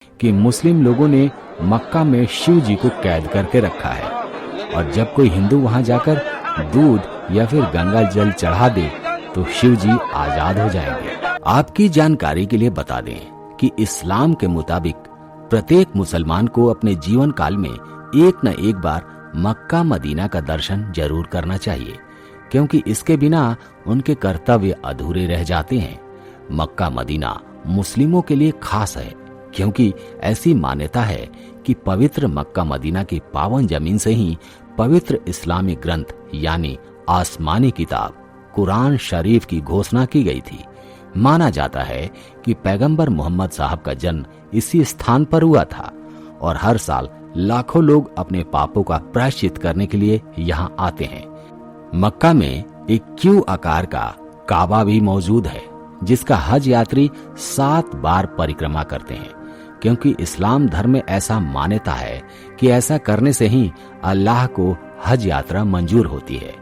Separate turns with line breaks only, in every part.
कि मुस्लिम लोगों ने मक्का में शिव जी को कैद करके रखा है और जब कोई हिंदू वहां जाकर दूध या फिर गंगा जल चढ़ा दे तो शिव जी आजाद हो जाएंगे। आपकी जानकारी के लिए बता दें कि इस्लाम के मुताबिक प्रत्येक मुसलमान को अपने जीवन काल में एक न एक बार मक्का मदीना का दर्शन जरूर करना चाहिए, क्योंकि इसके बिना उनके कर्तव्य अधूरे रह जाते हैं। मक्का मदीना मुस्लिमों के लिए खास है, क्योंकि ऐसी मान्यता है कि पवित्र मक्का मदीना की पावन जमीन से ही पवित्र इस्लामी ग्रंथ यानी आसमानी किताब कुरान शरीफ की घोषणा की गई थी। माना जाता है कि पैगंबर मोहम्मद साहब का जन्म इसी स्थान पर हुआ था और हर साल लाखों लोग अपने पापों का प्रायश्चित करने के लिए यहाँ आते हैं। मक्का में एक क्यू आकार का काबा भी मौजूद है, जिसका हज यात्री 7 बार परिक्रमा करते हैं, क्योंकि इस्लाम धर्म में ऐसा मान्यता है कि ऐसा करने से ही अल्लाह को हज यात्रा मंजूर होती है।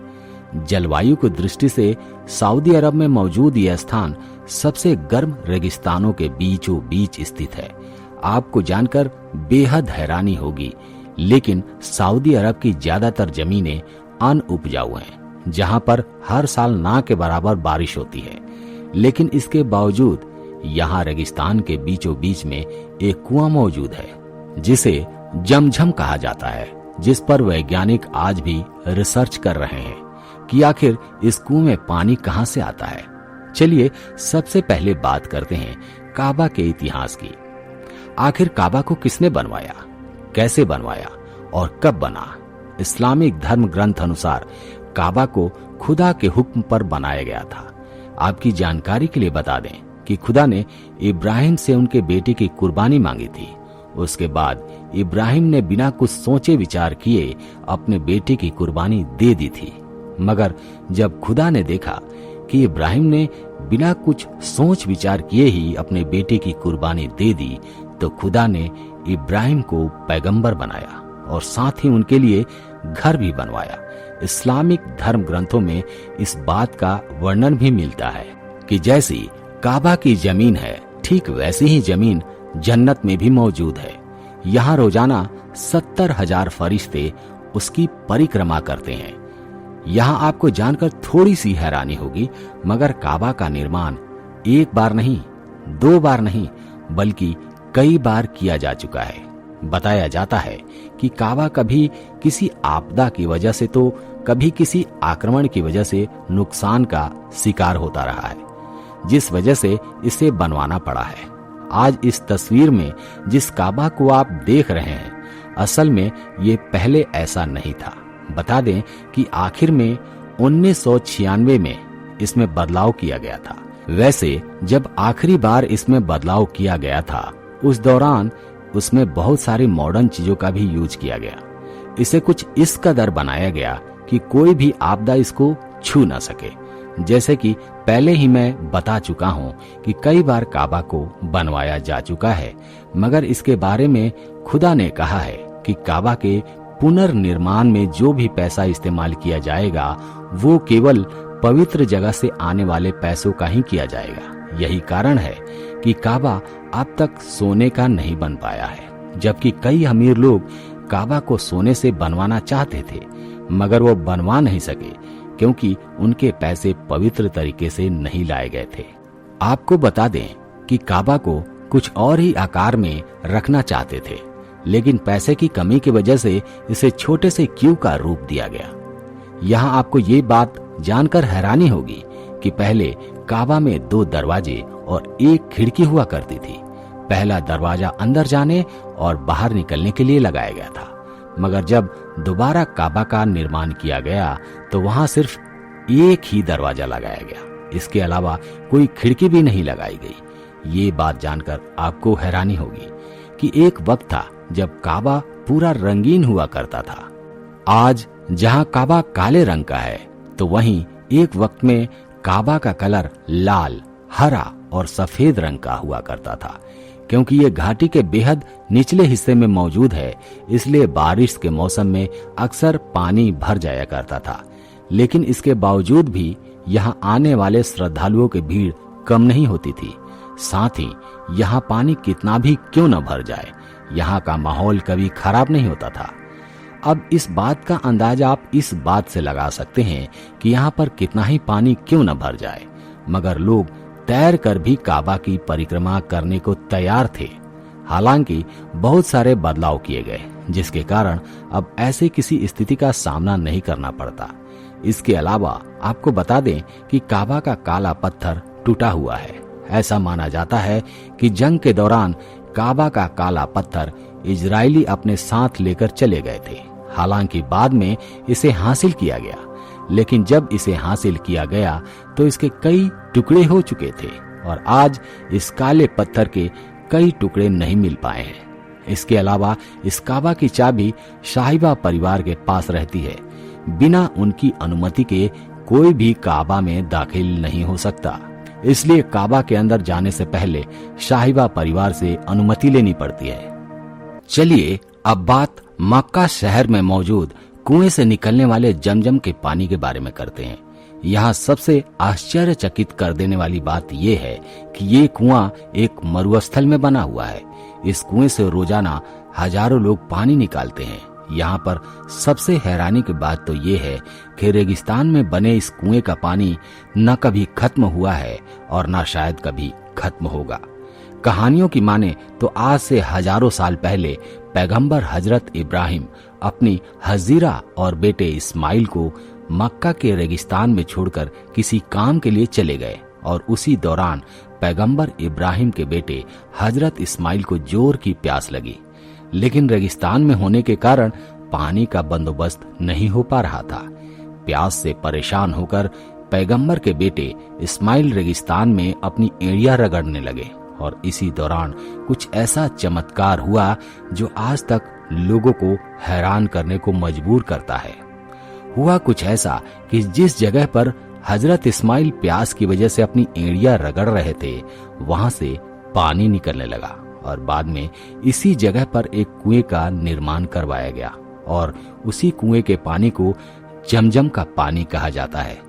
जलवायु की दृष्टि से सऊदी अरब में मौजूद यह स्थान सबसे गर्म रेगिस्तानों के बीचों बीच स्थित है। आपको जानकर बेहद हैरानी होगी, लेकिन सऊदी अरब की ज्यादातर जमीनें अनउपजाऊ हैं, जहां पर हर साल ना के बराबर बारिश होती है। लेकिन इसके बावजूद यहाँ रेगिस्तान के बीचों बीच में एक कुआं मौजूद है, जिसे जमझम कहा जाता है, जिस पर वैज्ञानिक आज भी रिसर्च कर रहे हैं कि आखिर इस कुएं में पानी कहां से आता है। चलिए सबसे पहले बात करते हैं काबा के इतिहास की। आखिर काबा को किसने बनवाया, कैसे बनवाया और कब बना? इस्लामिक धर्म ग्रंथ अनुसार काबा को खुदा के हुक्म पर बनाया गया था। आपकी जानकारी के लिए बता दें कि खुदा ने इब्राहिम से उनके बेटे की कुर्बानी मांगी थी। उसके बाद इब्राहिम ने बिना कुछ सोचे विचार किए अपने बेटे की कुर्बानी दे दी थी। मगर जब खुदा ने देखा कि इब्राहिम ने बिना कुछ सोच विचार किए ही अपने बेटे की कुर्बानी दे दी, तो खुदा ने इब्राहिम को पैगंबर बनाया और साथ ही उनके लिए घर भी बनवाया। इस्लामिक धर्म ग्रंथों में इस बात का वर्णन भी मिलता है कि जैसी काबा की जमीन है, ठीक वैसी ही जमीन जन्नत में भी मौजूद है। यहाँ रोजाना 70,000 फरिश्ते उसकी परिक्रमा करते हैं। यहाँ आपको जानकर थोड़ी सी हैरानी होगी, मगर काबा का निर्माण एक बार नहीं, 2 बार नहीं, बल्कि कई बार किया जा चुका है। बताया जाता है कि काबा कभी किसी आपदा की वजह से तो कभी किसी आक्रमण की वजह से नुकसान का शिकार होता रहा है, जिस वजह से इसे बनवाना पड़ा है। आज इस तस्वीर में जिस काबा को आप देख रहे हैं, असल में ये पहले ऐसा नहीं था। बता दें कि आखिर में 1996 में इसमें बदलाव किया गया था। वैसे जब आखिरी बार इसमें बदलाव किया गया था, उस दौरान उसमें बहुत सारी मॉडर्न चीजों का भी यूज किया गया। इसे कुछ इस कदर बनाया गया कि कोई भी आपदा इसको छू न सके। जैसे कि पहले ही मैं बता चुका हूँ कि कई बार काबा को बनवाया जा चुका है, मगर इसके बारे में खुदा ने कहा है कि काबा के पुनर्निर्माण में जो भी पैसा इस्तेमाल किया जाएगा, वो केवल पवित्र जगह से आने वाले पैसों का ही किया जाएगा। यही कारण है कि काबा अब तक सोने का नहीं बन पाया है, जबकि कई अमीर लोग काबा को सोने से बनवाना चाहते थे, मगर वो बनवा नहीं सके क्योंकि उनके पैसे पवित्र तरीके से नहीं लाए गए थे। आपको बता दें कि काबा को कुछ और ही आकार में रखना चाहते थे, लेकिन पैसे की कमी की वजह से इसे छोटे से क्यू का रूप दिया गया। यहाँ आपको ये बात जानकर हैरानी होगी कि पहले काबा में 2 दरवाजे और 1 खिड़की हुआ करती थी। पहला दरवाजा अंदर जाने और बाहर निकलने के लिए लगाया गया था, मगर जब दोबारा काबा का निर्माण किया गया तो वहां सिर्फ 1 ही दरवाजा लगाया गया। इसके अलावा कोई खिड़की भी नहीं लगाई गई। ये बात जानकर आपको हैरानी होगी कि एक वक्त था जब काबा पूरा रंगीन हुआ करता था। आज जहां काबा काले रंग का है, तो वहीं एक वक्त में काबा का कलर लाल, हरा और सफेद रंग का हुआ करता था। क्योंकि ये घाटी के बेहद निचले हिस्से में मौजूद है, इसलिए बारिश के मौसम में अक्सर पानी भर जाया करता था। लेकिन इसके बावजूद भी यहाँ आने वाले श्रद्धालुओं की भीड़ कम नहीं होती थी। साथ ही यहाँ पानी कितना भी क्यों न भर जाए, यहाँ का माहौल कभी खराब नहीं होता था। अब इस बात का अंदाजा आप इस बात से लगा सकते हैं कि यहाँ पर कितना ही पानी क्यों न भर जाए, मगर लोग तैर कर भी काबा की परिक्रमा करने को तैयार थे। हालांकि बहुत सारे बदलाव किए गए, जिसके कारण अब ऐसे किसी स्थिति का सामना नहीं करना पड़ता। इसके अलावा आपको बता दें कि काबा का काला पत्थर टूटा हुआ है। ऐसा माना जाता है कि जंग के दौरान काबा का काला पत्थर इजरायली अपने साथ लेकर चले गए थे। हालांकि बाद में इसे हासिल किया गया, लेकिन जब इसे हासिल किया गया तो इसके कई टुकड़े हो चुके थे और आज इस काले पत्थर के कई टुकड़े नहीं मिल पाए हैं। इसके अलावा इस काबा की चाबी शाहिबा परिवार के पास रहती है। बिना उनकी अनुमति के कोई भी काबा में दाखिल नहीं हो सकता, इसलिए काबा के अंदर जाने से पहले शाहिबा परिवार से अनुमति लेनी पड़ती है। चलिए अब बात मक्का शहर में मौजूद कुएं से निकलने वाले जमजम के पानी के बारे में करते हैं। यहाँ सबसे आश्चर्यचकित कर देने वाली बात यह है कि ये कुआं एक मरुस्थल में बना हुआ है। इस कुएं से रोजाना हजारों लोग पानी निकालते हैं। यहाँ पर सबसे हैरानी की बात तो ये है कि रेगिस्तान में बने इस कुएं का पानी न कभी खत्म हुआ है और न शायद कभी खत्म होगा। कहानियों की माने तो आज से हजारों साल पहले पैगंबर हजरत इब्राहिम अपनी हजीरा और बेटे इस्माइल को मक्का के रेगिस्तान में छोड़कर किसी काम के लिए चले गए और उसी दौरान पैगंबर इब्राहिम के बेटे हजरत इस्माइल को जोर की प्यास लगी, लेकिन रेगिस्तान में होने के कारण पानी का बंदोबस्त नहीं हो पा रहा था। प्यास से परेशान होकर पैगंबर के बेटे इस्माइल रेगिस्तान में अपनी एड़ियां रगड़ने लगे और इसी दौरान कुछ ऐसा चमत्कार हुआ जो आज तक लोगों को हैरान करने को मजबूर करता है। हुआ कुछ ऐसा कि जिस जगह पर हजरत इस्माइल प्यास की वजह से अपनी एड़ियां रगड़ रहे थे, वहां से पानी निकलने लगा और बाद में इसी जगह पर एक कुएं का निर्माण करवाया गया और उसी कुएं के पानी को जमजम का पानी कहा जाता है।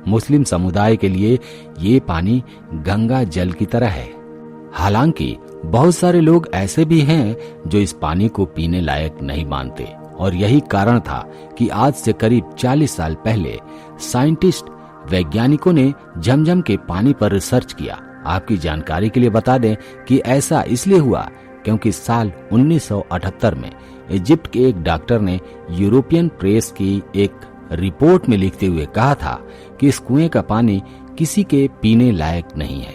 मुस्लिम समुदाय के लिए ये पानी गंगा जल की तरह है। हालांकि बहुत सारे लोग ऐसे भी हैं जो इस पानी को पीने लायक नहीं मानते और यही कारण था कि आज से करीब 40 साल पहले साइंटिस्ट वैज्ञानिकों ने जमजम के पानी पर रिसर्च किया। आपकी जानकारी के लिए बता दें कि ऐसा इसलिए हुआ क्योंकि साल 1978 में इजिप्ट के एक डॉक्टर ने यूरोपियन प्रेस की एक रिपोर्ट में लिखते हुए कहा था कि इस कुएं का पानी किसी के पीने लायक नहीं है,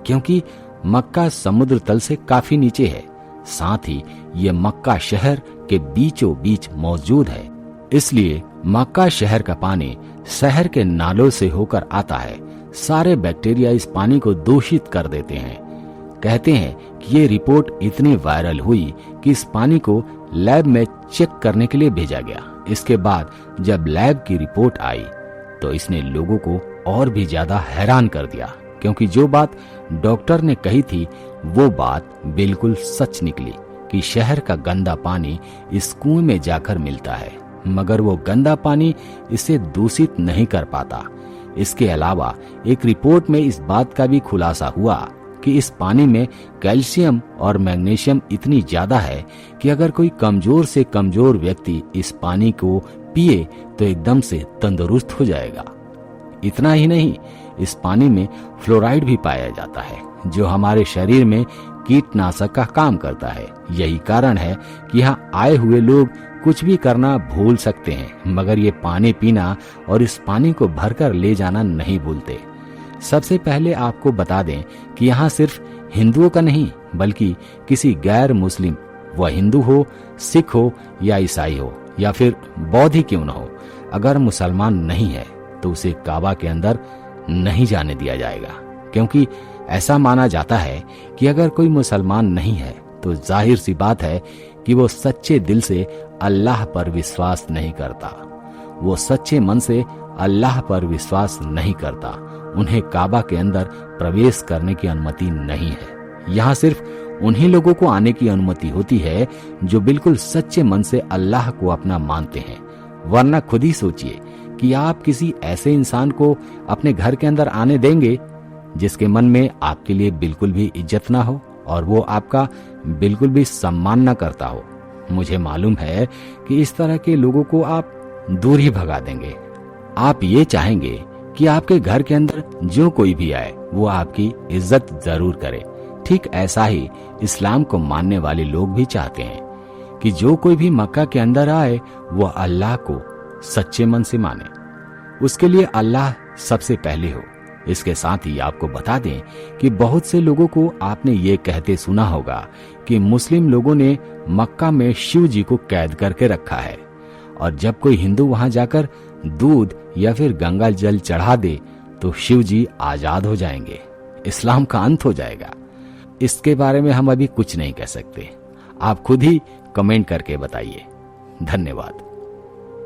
क्योंकि मक्का समुद्र तल से काफी नीचे है। साथ ही ये मक्का शहर के बीचों बीच मौजूद है, इसलिए मक्का शहर का पानी शहर के नालों से होकर आता है। सारे बैक्टीरिया इस पानी को दूषित कर देते हैं। कहते हैं कि ये रिपोर्ट इतनी वायरल हुई कि इस पानी को लैब में चेक करने के लिए भेजा गया। इसके बाद जब लैब की रिपोर्ट आई तो इसने लोगों को और भी ज्यादा हैरान कर दिया, क्योंकि जो बात डॉक्टर ने कही थी वो बात बिल्कुल सच निकली कि शहर का गंदा पानी इस कुएं में जाकर मिलता है, मगर वो गंदा पानी इसे दूषित नहीं कर पाता। इसके अलावा एक रिपोर्ट में इस बात का भी खुलासा हुआ कि इस पानी में कैल्शियम और मैग्नीशियम इतनी ज्यादा है कि अगर कोई कमजोर से कमजोर व्यक्ति इस पानी को पिए तो एकदम से तंदुरुस्त हो जाएगा। इतना ही नहीं, इस पानी में फ्लोराइड भी पाया जाता है जो हमारे शरीर में कीटनाशक का काम करता है। यही कारण है कि यहाँ आए हुए लोग कुछ भी करना भूल सकते हैं, मगर ये पानी पीना और इस पानी को भरकर ले जाना नहीं भूलते। सबसे पहले आपको बता दें कि यहाँ सिर्फ हिंदुओं का नहीं, बल्कि किसी गैर मुस्लिम, वह हिंदू हो, सिख हो या ईसाई हो या फिर बौद्ध ही क्यों न हो, अगर मुसलमान नहीं है तो उसे काबा के अंदर नहीं जाने दिया जाएगा, क्योंकि ऐसा माना जाता है कि अगर कोई मुसलमान नहीं है तो जाहिर सी बात है कि वो सच्चे दिल से अल्लाह पर विश्वास नहीं करता। वो सच्चे मन से अल्लाह पर विश्वास नहीं करता। उन्हें काबा के अंदर प्रवेश करने की अनुमति नहीं है। यहाँ सिर्फ उन्हीं लोगों को आने की अनुमति होती है जो बिल्कुल सच्चे मन से अल्लाह को अपना मानते हैं। वरना खुद ही सोचिए कि आप किसी ऐसे इंसान को अपने घर के अंदर आने देंगे जिसके मन में आपके लिए बिल्कुल भी इज्जत ना हो और वो आपका बिल्कुल भी सम्मान ना करता हो। मुझे मालूम है कि इस तरह के लोगों को आप दूर ही भगा देंगे। आप ये चाहेंगे कि आपके घर के अंदर जो कोई भी आए वो आपकी इज्जत जरूर करे। ठीक ऐसा ही इस्लाम को मानने वाले लोग भी चाहते हैं कि जो कोई भी मक्का के अंदर आए वो अल्लाह को सच्चे मन से माने, उसके लिए अल्लाह सबसे पहले हो। इसके साथ ही आपको बता दें कि बहुत से लोगों को आपने ये कहते सुना होगा कि मुस्लिम लोगों ने मक्का में शिव जी को कैद करके रखा है और जब कोई हिंदू वहां जाकर दूध या फिर गंगा जल चढ़ा दे तो शिव जी आजाद हो जाएंगे, इस्लाम का अंत हो जाएगा। इसके बारे में हम अभी कुछ नहीं कह सकते, आप खुद ही कमेंट करके बताइए। धन्यवाद।